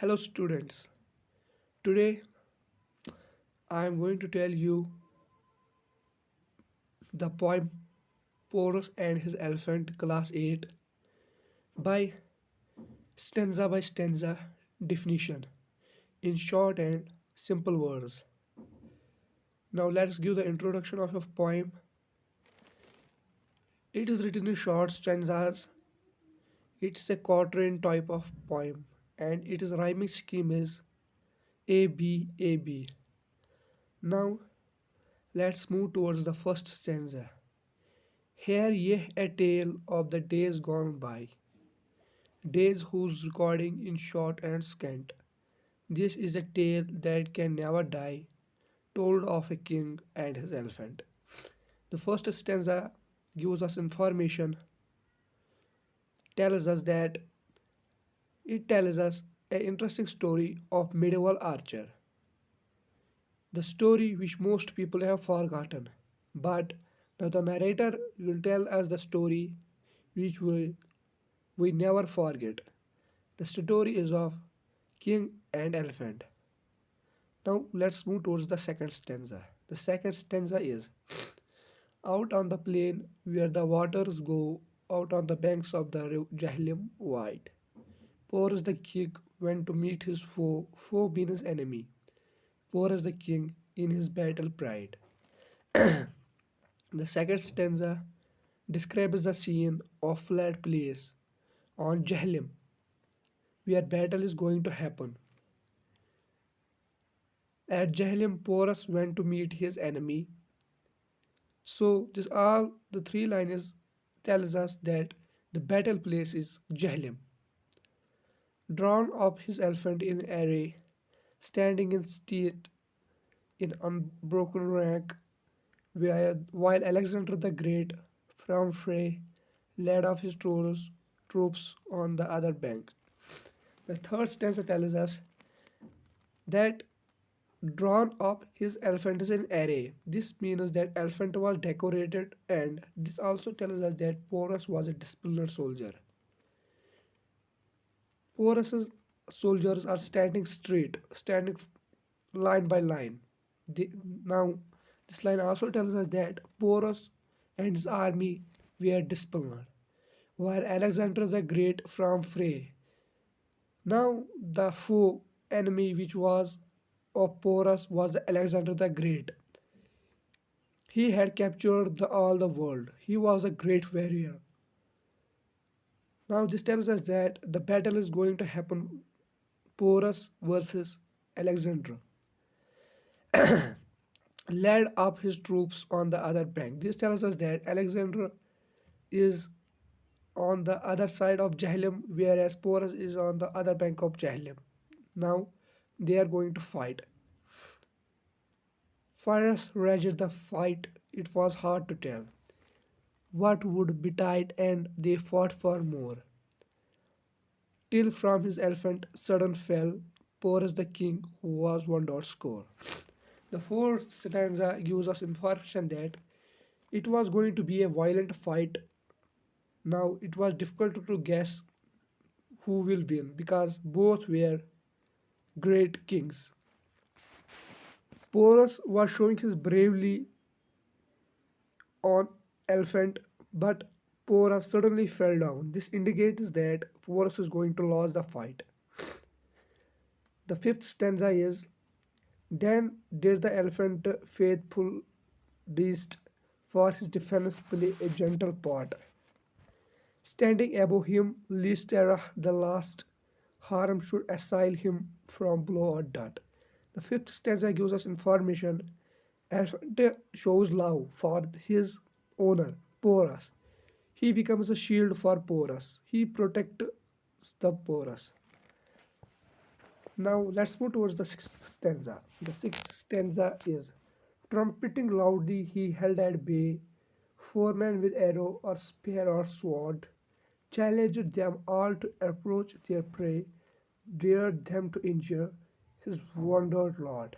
Hello students. Today I am going to tell you the poem Porus and His Elephant Class 8 by stanza definition in short and simple words. Now let's give the introduction of a poem. It is written in short stanzas. It's a quatrain type of poem and its rhyming scheme is A B A B. Now let's move towards the first stanza. Hear ye a tale of the days gone by, days whose recording is short and scant. This is a tale that can never die, told of a king and his elephant. The first stanza gives us information, tells us that it tells us an interesting story of medieval archer. The story which most people have forgotten. But now the narrator will tell us the story which we never forget. The story is of king and elephant. Now let's move towards the second stanza. The second stanza is out on the plain where the waters go, out on the banks of the Jahlim wide. Poor as the king went to meet his foe, foe being his enemy. Poor as the king in his battle pride. The second stanza describes the scene of flat place on Jahlim where battle is going to happen. At Jahlim, Porus went to meet his enemy. So this all the three lines tells us that the battle place is Jahlim. Drawn up his elephant in array, standing in state in unbroken rank, while Alexander the Great from Frey led off his troops on the other bank. The third stanza tells us that drawn up his elephant is in array. This means that elephant was decorated, and this also tells us that Porus was a disciplined soldier. Porus's soldiers are standing straight, standing line by line. Now, this line also tells us that Porus and his army were disciplined, while Alexander the Great from Frey. Now, the foe enemy which was of Porus was Alexander the Great. He had captured all the world. He was a great warrior. Now this tells us that the battle is going to happen Porus versus Alexander. Led up his troops on the other bank. This tells us that Alexander is on the other side of Jahlim, whereas Porus is on the other bank of Jahlim. Now they are going to fight. Fires raged the fight, it was hard to tell what would betide, and they fought for more. Till from his elephant sudden fell, poor as the king who was one dot score. The fourth stanza gives us information that it was going to be a violent fight. Now it was difficult to guess who will win because both were great kings. Porus was showing his bravely on elephant, but Porus suddenly fell down. This indicates that Porus is going to lose the fight. The fifth stanza is then did the elephant faithful beast for his defense play a gentle part. Standing above him, least error the last harm should assail him from below or dirt. The fifth stanza gives us information and shows love for his owner, Porus. He becomes a shield for Porus. He protects the Porus. Now let's move towards the sixth stanza. The sixth stanza is trumpeting loudly he held at bay, foemen with arrow or spear or sword, challenged them all to approach their prey, dared them to injure his wounded lord.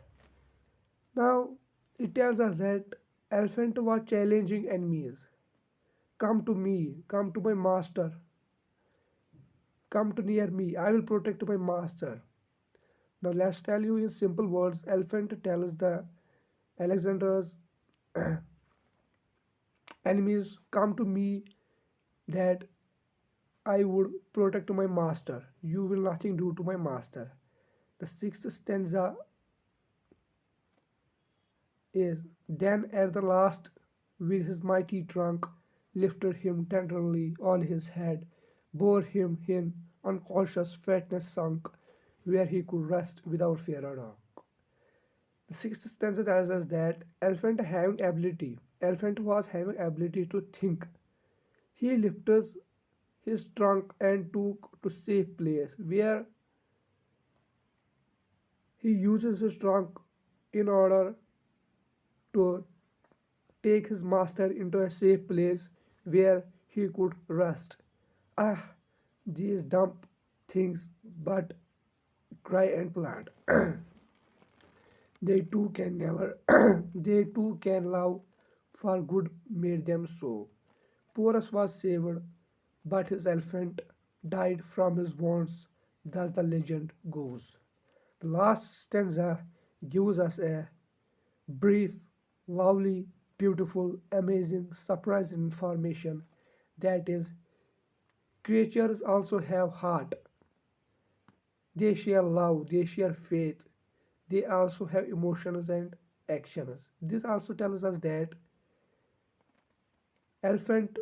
Now it tells us that elephant was challenging enemies. Come to me, come to my master, come to near me, I will protect my master. Now let's tell you in simple words. Elephant tells the Alexander's enemies, come to me that I would protect my master. You will nothing do to my master. The sixth stanza is, then at the last, with his mighty trunk, lifted him tenderly on his head, bore him in unconscious fatness sunk, where he could rest without fear at all. The sixth stanza tells us that elephant was having ability to think. He lifted his trunk and took to safe place where he uses his trunk in order to take his master into a safe place where he could rest. Ah, these dumb things, but cry and plant. They too can never, they too can love, for good made them so. Porus was saved, but his elephant died from his wounds, thus the legend goes. The last stanza gives us a brief, lovely, beautiful, amazing, surprising information that is, creatures also have heart. They share love, they share faith, they also have emotions and actions. This also tells us that elephant